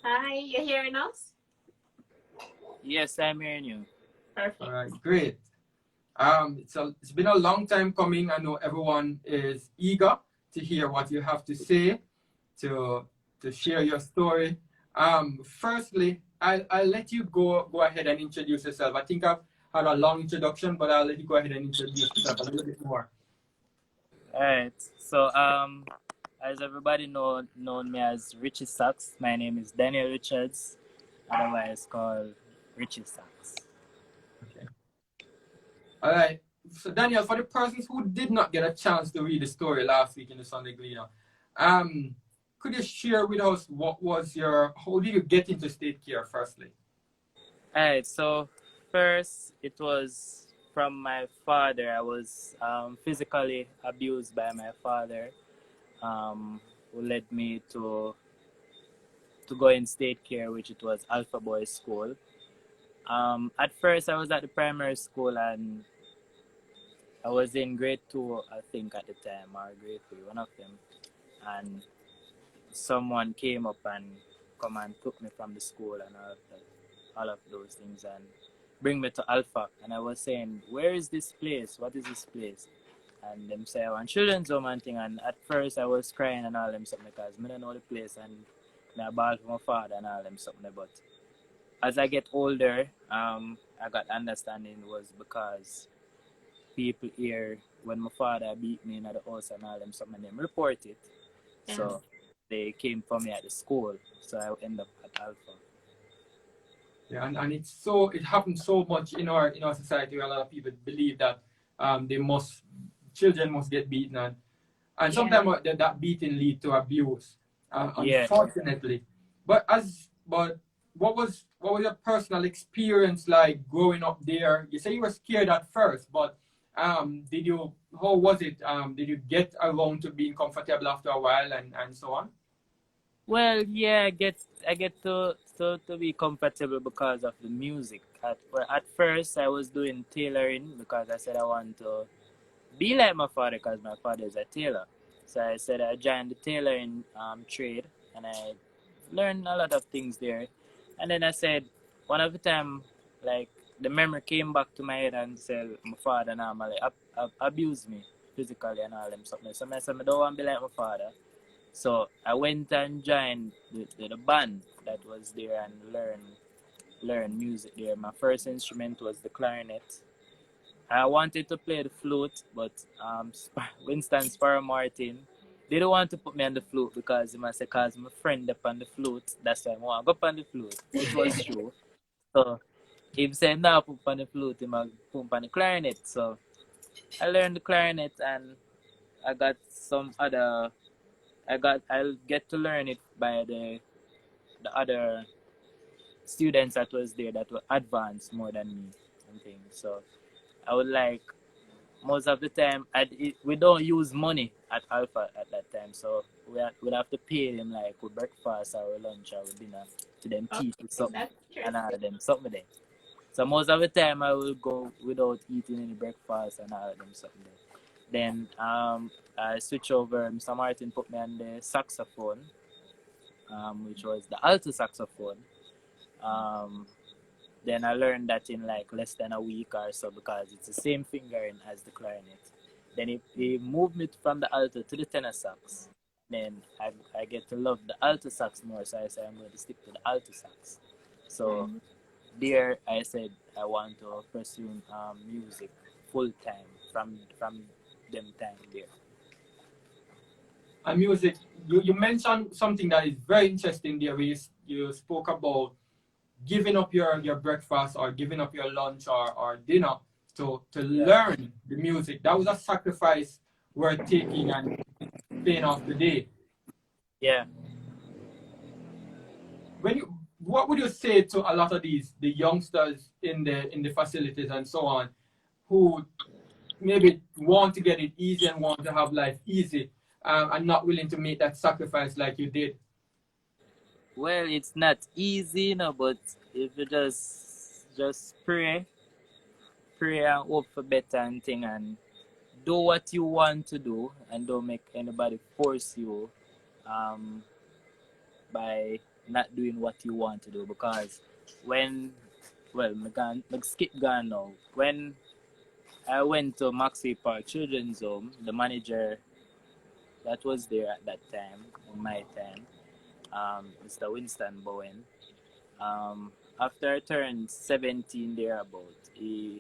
Hi, you hearing us? Yes, I'm hearing you. Perfect. All right, great. It's been a long time coming. I know everyone is eager to hear what you have to say, to to share your story. Firstly, I'll let you go ahead and introduce yourself. I think I've had a long introduction, but I'll let you go ahead and introduce yourself a little bit more. All right. So, as everybody known me as Richie Sachs. My name is Daniel Richards, otherwise called Richie Sachs. Okay. All right. So Daniel, for the persons who did not get a chance to read the story last week in the Sunday Gleaner, um, could you share with us how did you get into state care firstly? All right. So, first, it was from my father. I was physically abused by my father, who led me to go in state care, which it was Alpha Boys School. At first, I was at the primary school and I was in grade two, I think, at the time, or grade three, one of them. And someone came up and come and took me from the school and all of those things and bring me to Alpha. And I was saying, where is this place? What is this place? And them say, I want children's home and thing. And at first I was crying and all them something because I don't know the place and I bawled for my father and all them something. But as I get older, I got understanding was because people here when my father beat me in the house and all them some of them report it. Yeah. So they came for me at the school. So I end up at Alpha. Yeah, and it happens so much in our society where a lot of people believe that they must children must get beaten and Yeah. sometimes that beating lead to abuse, Yeah. unfortunately. But what was your personal experience like growing up there? You say you were scared at first, but did you how was it? Did you get around to being comfortable after a while and so on? Well, yeah, I get to be comfortable because of the music. At first I was doing tailoring because I said I want to be like my father because my father is a tailor. So I said I joined the tailoring trade and I learned a lot of things there. And then I said one of the time, like the memory came back to my head and said my father normally abused me physically and all them something. So I said I don't want to be like my father. So I went and joined the band that was there and learn music there. My first instrument was the clarinet. I wanted to play the flute, but Winston Sparrow Martin they don't want to put me on the flute because he must say, cause my friend up on the flute. That's why I want to go up on the flute, which was true. So if said no put on the flute, he might put on the clarinet. So I learned the clarinet and I got some other. I'll get to learn it by the other students that was there that were advanced more than me and things. So I would like most of the time we don't use money at Alpha at that time, so we'd have to pay them like with breakfast or with lunch or with dinner to them teach with Okay, something that's and all of interesting. them something there. So most of the time I will go without eating any breakfast and all of them something there. Then I switch over. Mr. Martin put me on the saxophone, which was the alto saxophone. Um, then I learned that in like less than a week or so because it's the same fingering as the clarinet. Then he moved me from the alto to the tenor sax. Then I get to love the alto sax more, so I said I'm going to stick to the alto sax. So Mhm. there I said I want to pursue music full time from them time there. And music, you mentioned something that is very interesting there. Where you spoke about giving up your breakfast or giving up your lunch or dinner to Yeah. learn the music. That was a sacrifice worth taking and paying off today. Yeah. What would you say to a lot of the youngsters in the facilities and so on who maybe want to get it easy and want to have life easy, and not willing to make that sacrifice like you did? Well, it's not easy, but if you just pray and hope for better and thing and do what you want to do and don't make anybody force you um by not doing what you want to do. Because when, well, me skip gone now. When I went to Maxwell Park Children's Home, the manager that was there at that time, in my time, Mr. Winston Bowen, after I turned 17 thereabout, I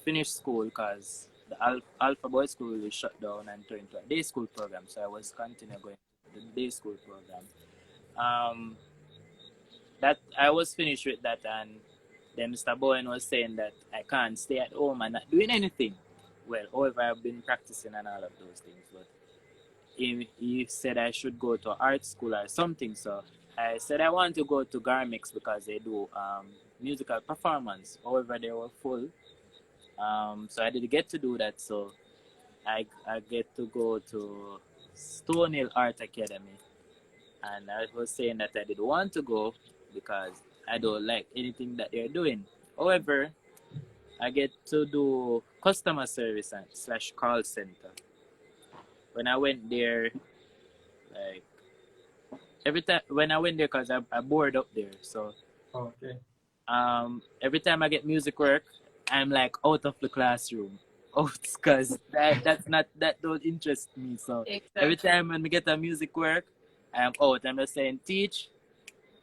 finished school because the Alpha Boy School was shut down and turned to a day school program. So I was continuing going to the day school program. That I was finished with that, and then Mr. Bowen was saying that I can't stay at home and not doing anything. Well, however, I've been practicing and all of those things, but he said I should go to art school or something. So I said I want to go to Garmix because they do musical performance. However, they were full. So I didn't get to do that. So I get to go to Stonehill Art Academy. And I was saying that I didn't want to go because I don't like anything that they're doing. However, I get to do customer service / call center. When I went there, like every time when I went there, cause I bored up there, so Okay. every time I get music work, I'm like out of the classroom, out, cause that don't interest me. So every Exactly. time when we get a music work, I'm out. I'm just saying, teach.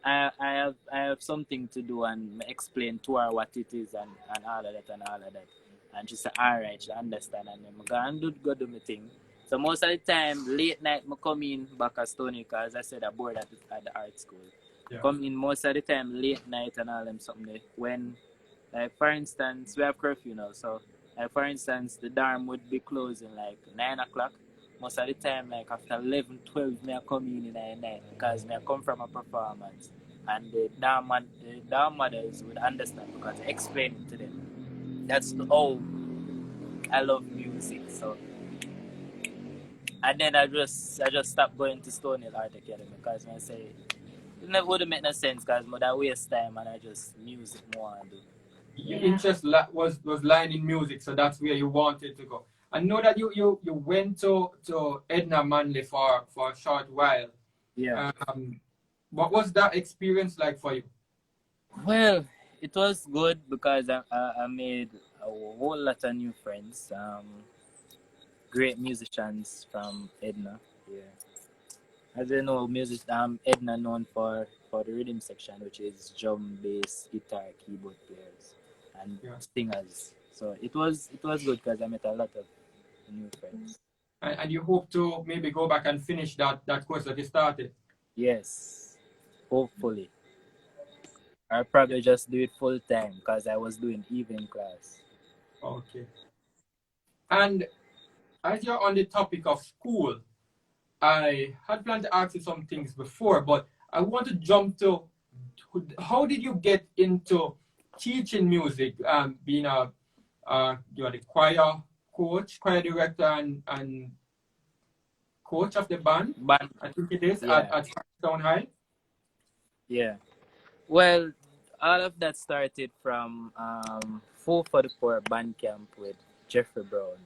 I have something to do and explain to her what it is and all of that and all of that. And she said, all right, she understand. And then I go and go do my thing. So most of the time, late night, I come in back at Stony because I said I bored at the art school. Yeah. Come in most of the time, late night and all them something. When, like for instance, we have curfew now. So, like for instance, the dorm would be closing like 9 o'clock. Most of the time, like after 11, 12, I come in the night because I come from a performance. And the dorm mothers would understand because I explain it to them. That's how I love music. So, and then I just stopped going to Stonehill Art Academy because I say it wouldn't make no sense because I waste time and I just music more and do. Your Yeah. interest was lying in music, so that's where you wanted to go. I know that you went to Edna Manley for a short while. Yeah. What was that experience like for you? Well, it was good because I made a whole lot of new friends. Great musicians from Edna. Yeah. As you know, Edna known for the rhythm section, which is drum, bass, guitar, keyboard players, and Yeah. singers. So it was good because I met a lot of new friends. And you hope to maybe go back and finish that course that you started? Yes, hopefully. I'll probably just do it full time because I was doing evening class. Okay. And as you're on the topic of school, I had planned to ask you some things before, but I want to jump to how did you get into teaching music? Being you're the choir coach, choir director, and coach of the band. But I think it is yeah, at Town High. yeah. Well, all of that started from Food for the Poor band camp with Jeffrey Brown.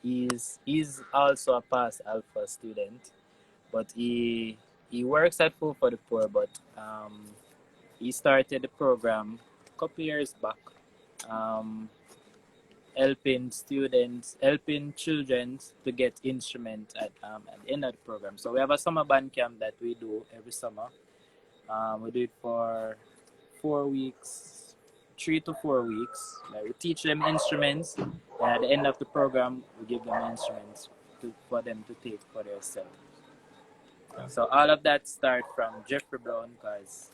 He's also a past Alpha student, but he works at Food for the Poor. But he started the program a couple years back, helping children to get instruments at the end of the program. So we have a summer band camp that we do every summer. We do it for 4 weeks, 3 to 4 weeks. Like we teach them instruments, and at the end of the program, we give them instruments for them to take for themselves. So all of that start from Jeffrey Brown because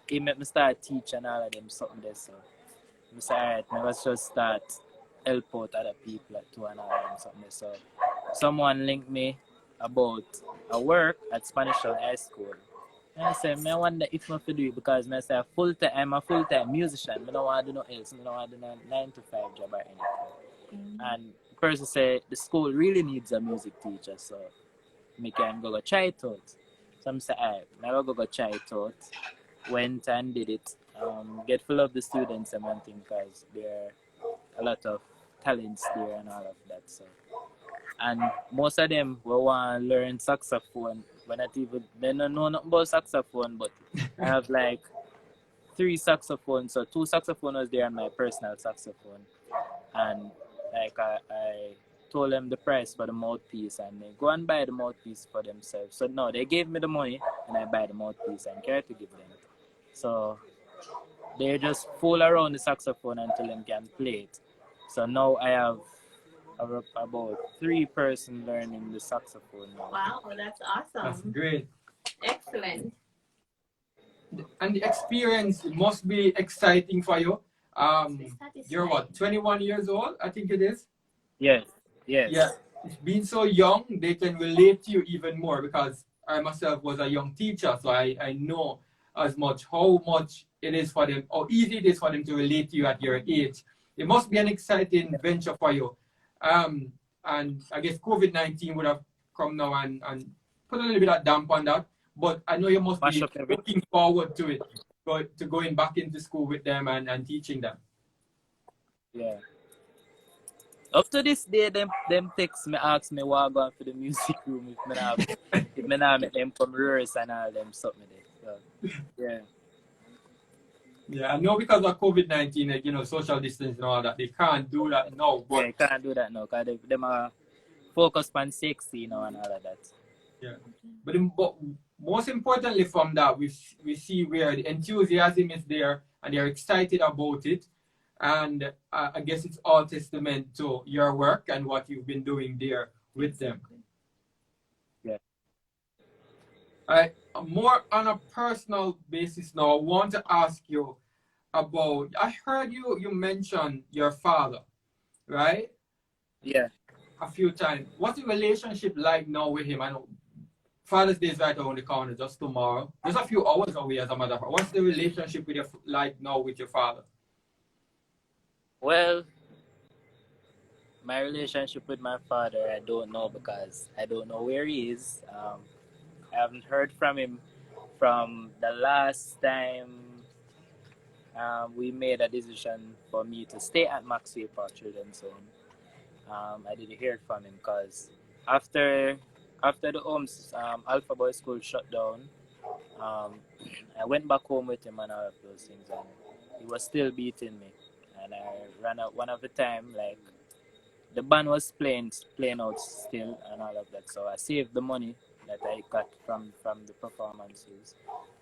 he made me start teaching all of them something there. So I said, all right, now let's just start help out other people too and all of them something there. So someone linked me about a work at Spanish Town High School. And I said, I wonder if I could do it because I say I'm a full-time musician. I don't want to do nothing else. I don't want to do a 9 to 5 job or anything. And the person said the school really needs a music teacher, so I can go try it out. So I said, all right, I go try it out. Went and did it. Get full of the students and one thing because there are a lot of talents there and all of that. So, and most of them will want to learn saxophone But not even, they don't know nothing about saxophone, but I have like 3 saxophones. So 2 saxophones was there on my personal saxophone. And like I told them the price for the mouthpiece and they go and buy the mouthpiece for themselves. So no, they gave me the money and I buy the mouthpiece and care to give them. So they just fool around the saxophone until they can play it. So now I have about 3 persons learning the saxophone now. Wow, that's That's awesome. great. Excellent. And the experience must be exciting for you. Satisfying. You're what, 21 years old, I think it is? Yes, yes. Yeah. Being so young, they can relate to you even more because I myself was a young teacher, so I know as much how much it is for them, how easy it is for them to relate to you at your age. It must be an exciting venture for you. And I guess COVID-19 would have come now and put a little bit of damp on that. But I know you must Mash be up everything. looking forward to it, to going back into school with them and teaching them. Yeah. Up to this day, them text me, ask me what I go for the music room if me not make them come rehearse and all them something there. So, yeah. Yeah, I know because of COVID-19, you know, social distance and all that, they can't do that now. Yeah, But you can't do that now because them are focused on sexy, you know, and all of that. yeah, but most importantly from that, we see where the enthusiasm is there and they're excited about it. And I guess it's all testament to your work and what you've been doing there with them. Yeah. More on a personal basis now, I want to ask you about, I heard you mention your father, right? Yeah. A few times. What's the relationship like now with him? I know Father's Day is right around the corner, just tomorrow. Just a few hours away, as a matter of fact. What's the relationship with like now with your father? Well, my relationship with my father, I don't know because I don't know where he is. I haven't heard from him from the last time we made a decision for me to stay at Maxwell Park Children's Home. I didn't hear from him because after the homes Alpha Boy School shut down, I went back home with him and all of those things, and he was still beating me. And I ran out one of the time, like the band was playing out still and all of that. So I saved the money that I got from the performances.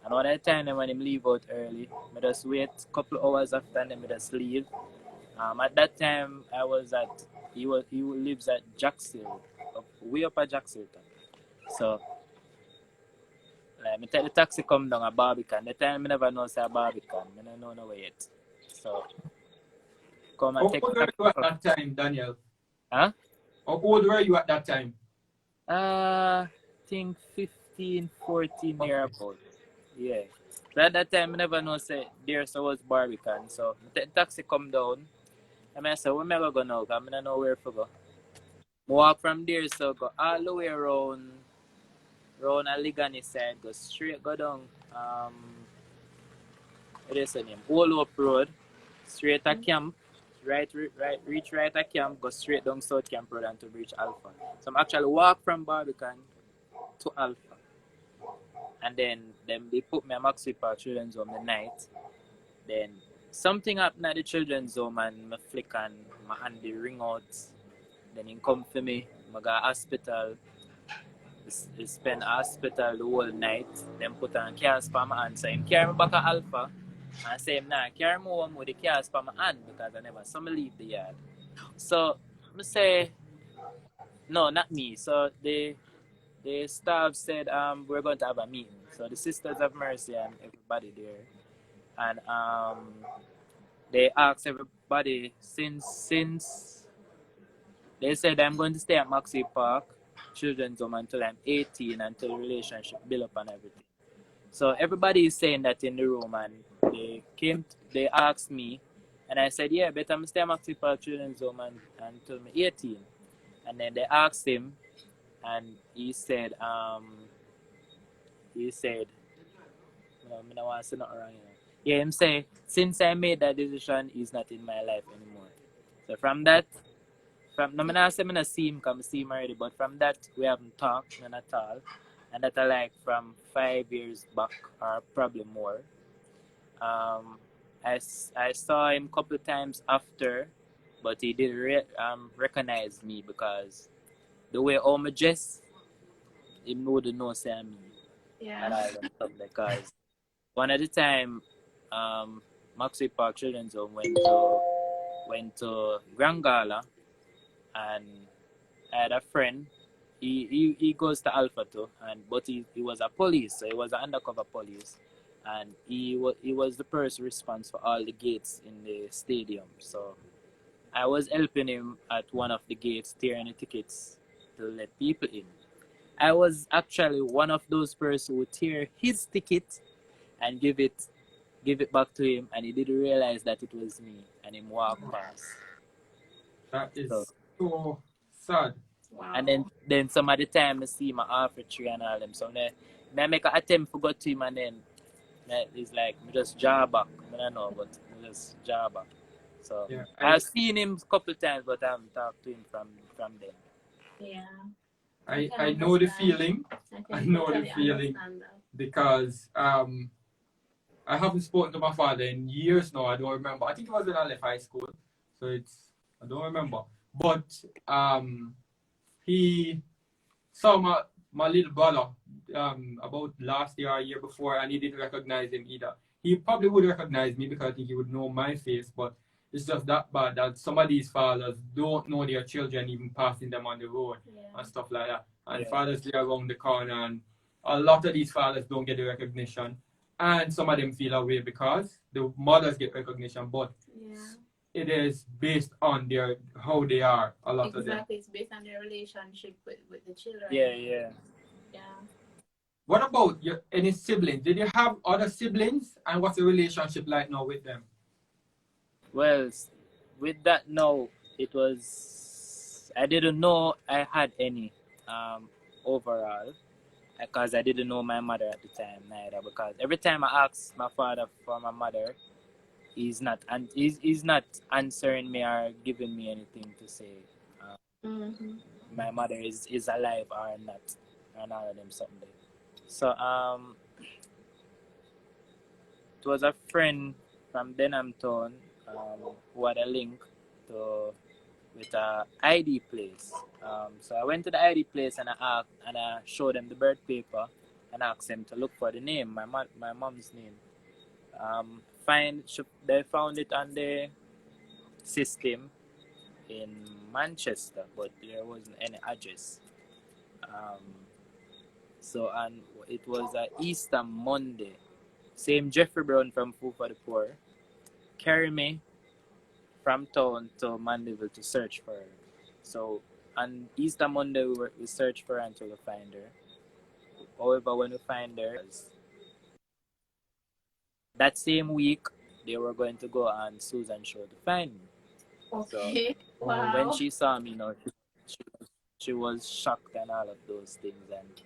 And one of the time when him leave out early, I just wait a couple hours after and then I just leave. At that time I was he lives at Jackshill, way up at Jackshill. So like I take the taxi come down at Barbican. The time I never know say Barbican. I don't know nowhere yet. So come and take How old were you at that time, Daniel? Huh? How old were you at that time? I think 15, 14 year about. Yeah. So at that time I never know say there so was Barbican. So I take the taxi come down. And I say, where am I going now? Because I don't know where to go. I walk from there, so go all the way around Aligani side, go straight, go down, what is the name? Old Hope Road, straight at camp, reach right at camp, go straight down South Camp Road and to reach Alpha. So I'm actually walk from Barbican to Alpha. And then they put me at Maxwell Park Children's Home the night. Then something happened at the children's home and my flick and my hand they ring out. Then he come for me. I go hospital. He spend hospital the whole night. Then put on cast for my hand. So he carry me back to Alpha. And say him nah, carry me home with the cast for my hand because I never saw me leave the yard. So I say no, not me. So the staff said we're going to have a meeting. So the Sisters of Mercy and everybody there. And they asked everybody since they said I'm going to stay at Maxwell Park Children's Home until I'm 18 until the relationship build up and everything. So everybody is saying that in the room and they asked me and I said yeah, better I'm stay at Maxwell Park Children's Home until I'm 18. And then they asked him and he said no, I don't want to say nothing wrong here. Yeah, him say, since I made that decision, he's not in my life anymore. So from that, no, I not see him because I see him already, but from that, we haven't talked, none at all. and that I like from 5 years back or probably more. I saw him a couple of times after, but he didn't recognize me because the way I'm dressed, he wouldn't know say I'm me. And Yeah. all them stuff because one at the time, Maxwell Park Children's Home went to Grand Gala, and I had a friend. He goes to Alpha too, but he was a police, so he was an undercover police, and he was the person responsible for all the gates in the stadium. So I was helping him at one of the gates, tearing the tickets to let people in. I was actually one of those persons who would tear his ticket and give it back to him, and he didn't realize that it was me, and him walk past. That is So, so sad. Wow. and then some of the time I see my arbitrary and all them. So I make an attempt to go to him, and then it's like me just draw back. I don't know, but me just draw back. So Yeah, I've seen him a couple times, but I haven't talked to him from then. Yeah. I know the feeling I know the totally feeling. understand that. because I haven't spoken to my father in years now. I don't remember. I think it was when I left high school, so I don't remember. But he saw my little brother about last year or a year before, and he didn't recognize him either. He probably would recognize me because I think he would know my face, but it's just that bad that some of these fathers don't know their children even passing them on the road and stuff like that. And fathers live around the corner, and a lot of these fathers don't get the recognition, and some of them feel away because the mothers get recognition, but it is based on how they are. A lot of them. Exactly, it's based on their relationship with the children. Yeah. What about any siblings? Did you have other siblings, and what's the relationship like now with them? Well, with that now, it was I didn't know I had any overall, because I didn't know my mother at the time neither. Because every time I ask my father for my mother, he's not answering me or giving me anything to say. My mother is alive or not, and all of them something. So it was a friend from Denham Town who had a link with a ID place. So I went to the ID place and I showed them the birth paper and asked them to look for the name, my mom's name. They found it on the system in Manchester, but there wasn't any address. And it was Easter Monday. Same Jeffrey Brown from Food for the Poor carried me from town to Mandeville to search for her. So on Easter Monday we searched for her until we find her. However, when we find her, that same week they were going to go on Susan show to find me. Okay. So wow. when she saw me, she was shocked and all of those things, and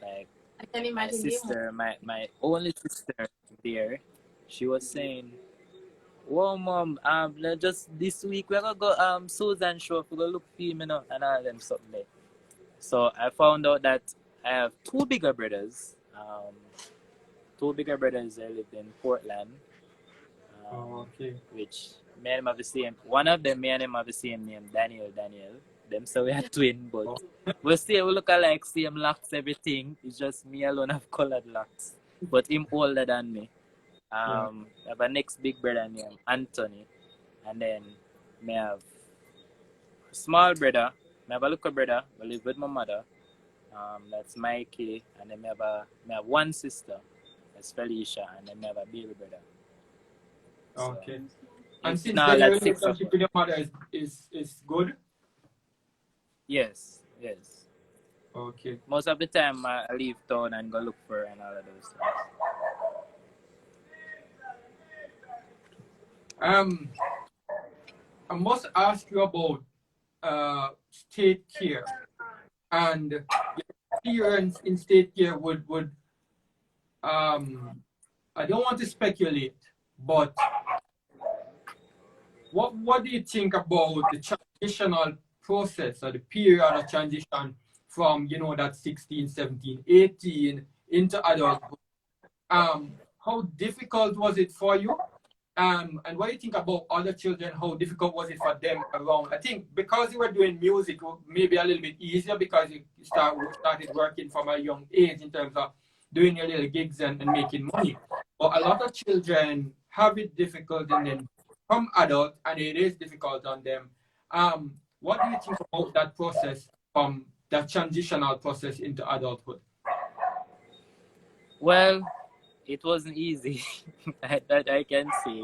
like I can my imagine sister, my only sister there, she was saying, "Whoa, mom, just this week we're gonna go Susan show, we're gonna look for him, and all them something there." So I found out that I have two bigger brothers. They lived in Portland. Okay. Which me and him have the same. One of them, me and him have the same name, Daniel. Them so we are twin, but we look alike, same locks, everything. It's just me alone have colored locks. But him older than me. I have a next big brother named Anthony, and then me have a small brother. Me have a little brother. I live with my mother. That's Mikey, and then me have one sister. That's Felicia, and then me have a baby brother. Okay. And since now then, your that's 6 of relationship with your mother is good? Yes. Okay. Most of the time I leave town and go look for her and all of those things. I must ask you about state care, and your experience in state care would I don't want to speculate, but what do you think about the transitional process or the period of transition from, you know, that 16, 17, 18 into adulthood. How difficult was it for you? And what do you think about other children? How difficult was it for them around? I think because you were doing music, it was maybe a little bit easier because you started working from a young age in terms of doing your little gigs and making money. But a lot of children have it difficult and then become adult, and it is difficult on them. What do you think about that process, from that transitional process into adulthood? Well, it wasn't easy. That I can say.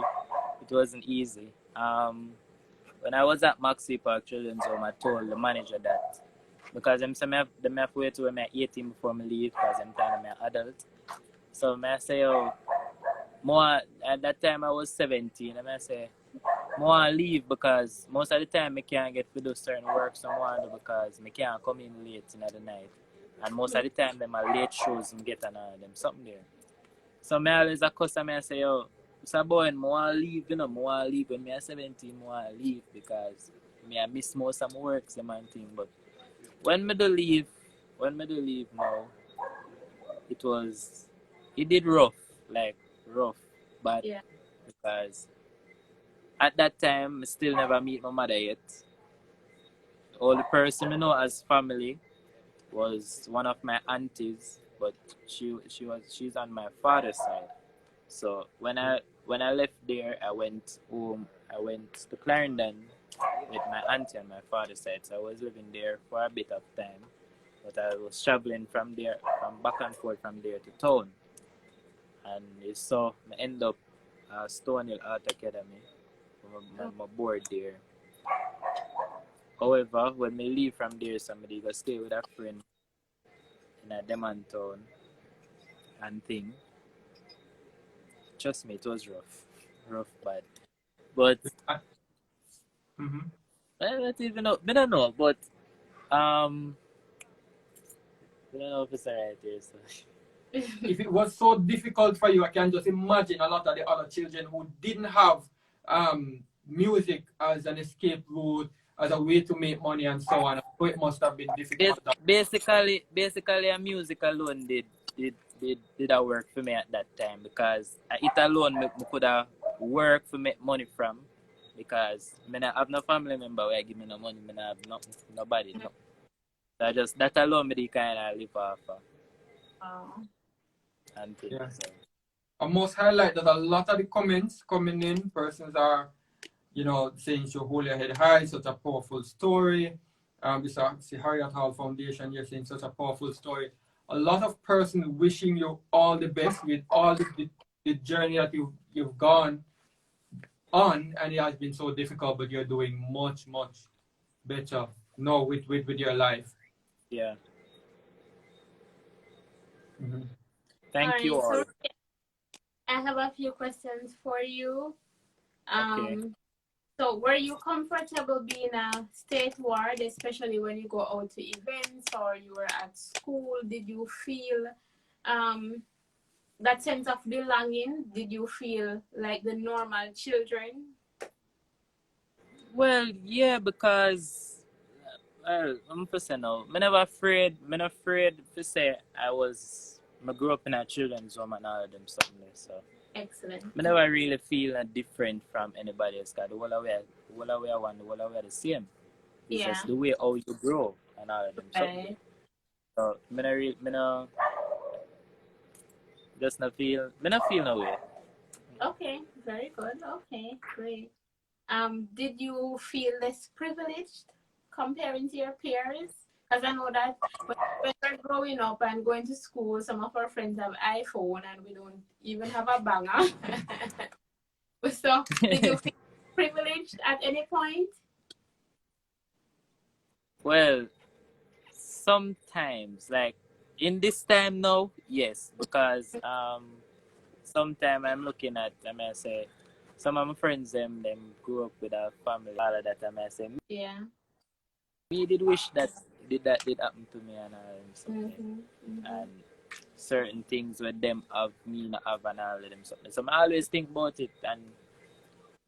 It wasn't easy. When I was at Maxi Park Children's Home, I told the manager that because I'm say them have to wait till I'm 18 before I leave because I'm kind of an adult. So I say, oh, more at that time I was 17, and I say, more leave because most of the time I can't get to do certain work so more do because I can't come in late in the night. And most of the time them are late shows and get them something there. So I always a customer and say, yo, so boy, I want to leave, you know, I want to leave when I'm 17, I want to leave because I miss most of my works and thing. But when I do leave now, it did rough, but Yeah. because at that time, I still never meet my mother yet. The only person I know as family was one of my aunties, but she's on my father's side. So when I left there, I went home. I went to Clarendon with my auntie on my father's side. So I was living there for a bit of time, but I was traveling from back and forth from there to town. And so I end up Stonehill Art Academy. My board there. However, when we leave from there, somebody go stay with a friend in a Demon town and thing. Trust me, it was rough, bad. But I don't even know. I don't know, but I don't know if it's alright here. So. If it was so difficult for you, I can just imagine a lot of the other children who didn't have music as an escape route, as a way to make money and so on. So it must have been difficult. Basically, a music alone did that work for me at that time because it alone me could have work to make money from because I have no family member where give me no money, I have nobody. No. So just that alone me kind of live off of. And things. Yeah. So. I must highlight that a lot of the comments coming in, persons are, you know, saying you hold your head high, such a powerful story. This is Harriet Hall Foundation, you're saying such a powerful story. A lot of persons wishing you all the best with all the journey that you've gone on, and it has been so difficult, but you're doing much, much better now with your life. Yeah. Mm-hmm. Thank you all. So I have a few questions for you. Okay. So were you comfortable being a state ward, especially when you go out to events or you were at school? Did you feel that sense of belonging? Did you feel like the normal children? Well, yeah, because I'm saying now, I'm never afraid to say I grew up in a children's home and all of them something there, so. Excellent. I never really feel different from anybody else because the whole way are the same. It's Yeah. just the way how you grow and all of them. Right. So I just not feel no way. Okay, very good. Okay, great. Did you feel less privileged comparing to your peers? Because I know that when we're growing up and going to school, some of our friends have iPhone and we don't even have a banger. So, did you feel privileged at any point? Well, sometimes, like in this time now, yes, because sometimes I'm looking at, I may say, some of my friends them grew up with a family, all of that. I may say, Yeah. me did wish that did happen to me and something. And certain things with them have me not have and all of them something. So I always think about it and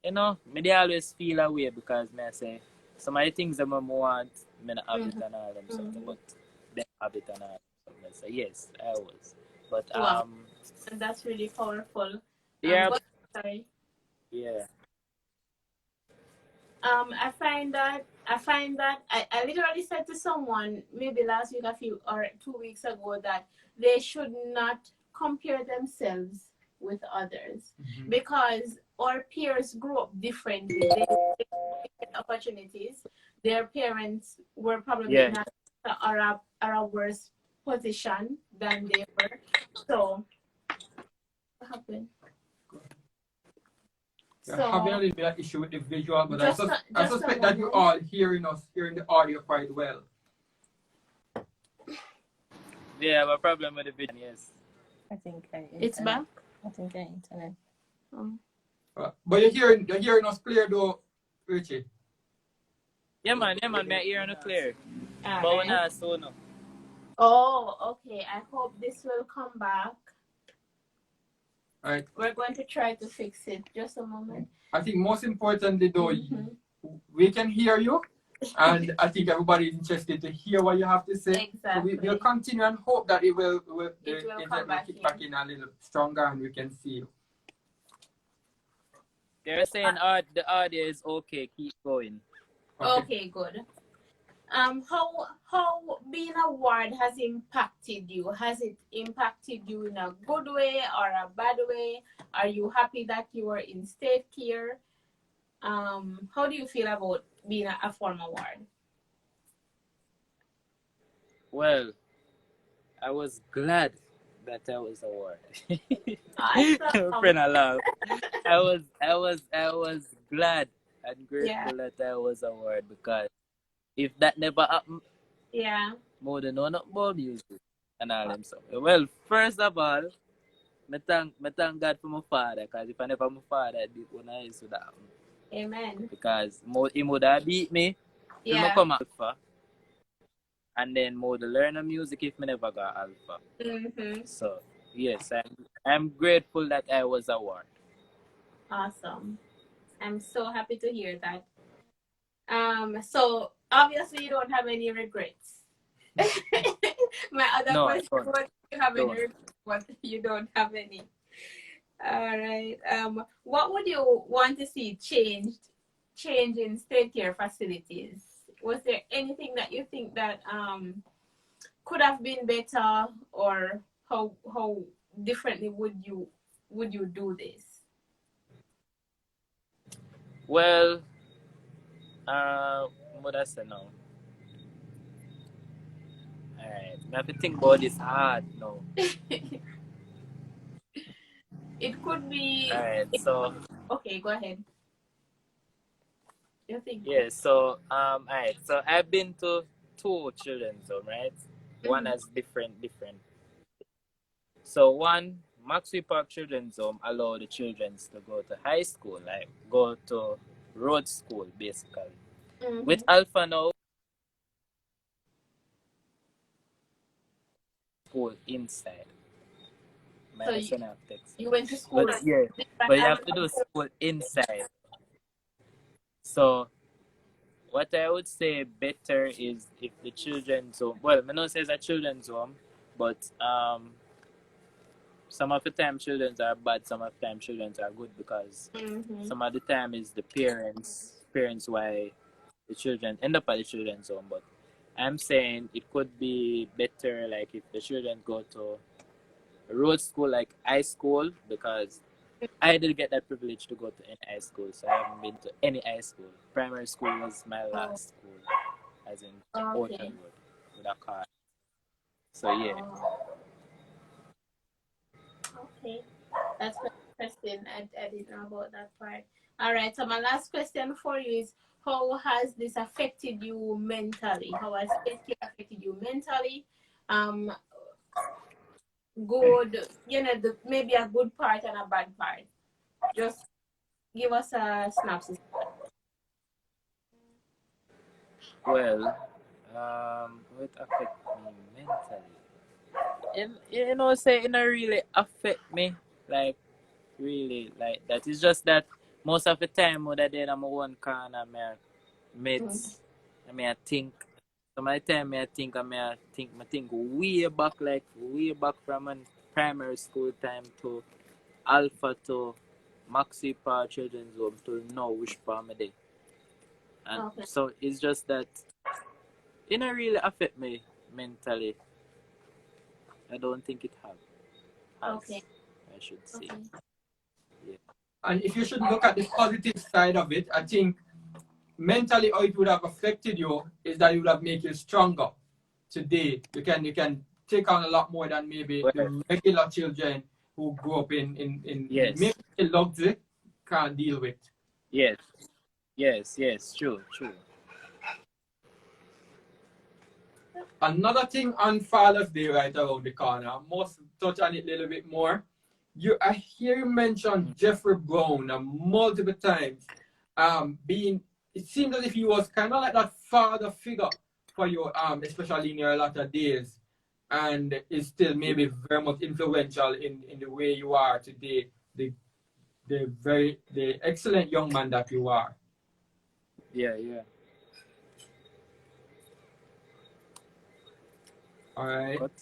you know, me always feel away because me say some of the things that I want, me not have it and all of them something. But them have it and all. So yes, I was. But Wow, and that's really powerful. yeah, But sorry. yeah. I literally said to someone maybe last week, a few or 2 weeks ago, that they should not compare themselves with others because our peers grew up differently. They get opportunities. Their parents were probably Yeah. in a worse position than they were. So what happened? You're having a So little bit of issue with the visual, but just I a suspect that you moment. all hearing the audio quite well. Yeah, have a problem with the video, yes. I think It's back. I think I internet. Oh. But you're hearing us clear though, Richie. Yeah man, my ear on the clear. All But we're right. not so no. Oh, okay. I hope this will come back. All right. We're going to try to fix it. Just a moment. I think most importantly though, Mhm. we can hear you, and I think everybody is interested to hear what you have to say. Exactly. So we'll continue and hope that the It will internet come will back kick in. back in a little stronger and we can see you. They're saying the audio is okay, keep going. Okay, good. How being a ward has impacted you? Has it impacted you in a good way or a bad way? Are you happy that you were in state care? How do you feel about being a former ward? Well, I was glad that I was a ward. Awesome. Friend, I laugh. I was glad and grateful that I was a ward because if that never happened, Yeah. more than know nothing about music and all them stuff. Well, first of all, I thank God for my father because if I never my father, I did when I used to that. Amen. Because he would have beat me till I come alpha. And then more to learn the music if me never got alpha. Mm-hmm. So yes, I'm grateful that I was a ward. Awesome. I'm so happy to hear that. So obviously you don't have any regrets. My other question was, do you have any regrets? But you don't have any. All right. What would you want to see change in state care facilities? Was there anything that you think that could have been better, or how differently would you do this? Well, what I say now? Alright, I have to think about this hard now. It could be. Alright, so okay, go ahead. You think? Yeah, so alright, so I've been to 2 children's home, right? One has different. So one, Maxwell Park Children's Home allow the children to go to high school, like go to road school basically. With Alpha now, school inside. So you went to school. But you have to do school inside. So what I would say better is if the children's home, well, I don't say it's a children's home, but some of the time children are bad, some of the time children are good because some of the time is the parents why the children end up at the children's home. But I'm saying it could be better like if the children go to a road school like high school, because I didn't get that privilege to go to any high school, so I haven't been to any high school. Primary school was my last school, as in Ocean Road with a car. So yeah. Okay, that's interesting. I didn't know about that part. All right, so my last question for you is, how has this affected you mentally? How has it affected you mentally? Good, maybe a good part and a bad part. Just give us a synopsis. Well, it affect me mentally. Say it don't really affect me like really like that. It's just that most of the time when I did I'm one corner, I think So my time I think way back, like way back from an primary school time to Alpha to Maxi Par Children's Home to now which part me dey. And Okay. so it's just that it don't really affect me mentally. I don't think it has, Okay. I should say. Okay. And if you should look at the positive side of it, I think mentally how it would have affected you is that it would have made you stronger today. You can take on a lot more than maybe Well, the regular children who grew up in yes. maybe the luxury can't deal with. Yes. Yes, true. Another thing on Father's Day right around the corner, I must touch on it a little bit more. I hear you mention Jeffrey Brown multiple times. It seems as if he was kind of like that father figure for you, especially in your latter days, and is still maybe very much influential in the way you are today, the excellent young man that you are. Yeah. All right. What?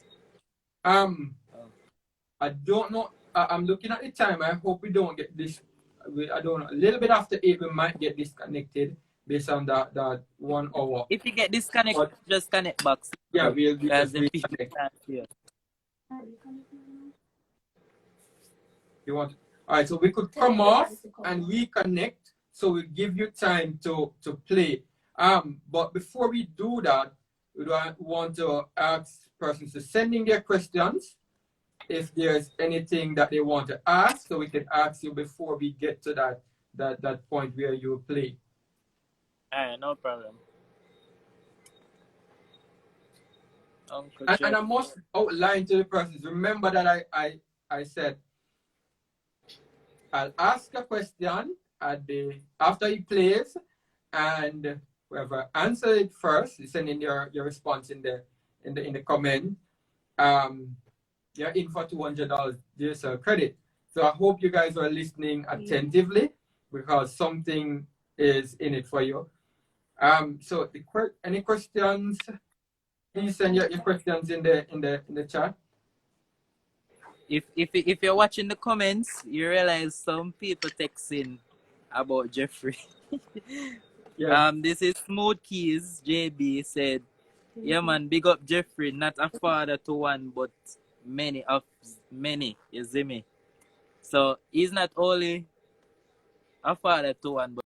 I don't know. I'm looking at the time. I hope we don't get this. I don't know. A little bit after 8, we might get disconnected based on that 1 hour. If you get disconnected, just connect back. Yeah, we'll be Because just the people reconnect. can't hear. You want? All right. So we could come off and reconnect. So we give you time to play. But before we do that, we want to ask persons to send in their questions. If there's anything that they want to ask, so we can ask you before we get to that point where you play. No problem. Uncle And I must outline to the persons. Remember that I said I'll ask a question after he plays, and whoever answer it first, you send in your response in the comment. You're in for $200 DSL credit. So I hope you guys are listening attentively because something is in it for you. So any questions? Please send your questions in the chat. If you're watching the comments, you realize some people texting about Jeffrey. Yeah. This is Smooth Keys. JB said, "Yeah, man, big up Jeffrey. Not a father to one, but many of many." You see me? So he's not only a father to one, but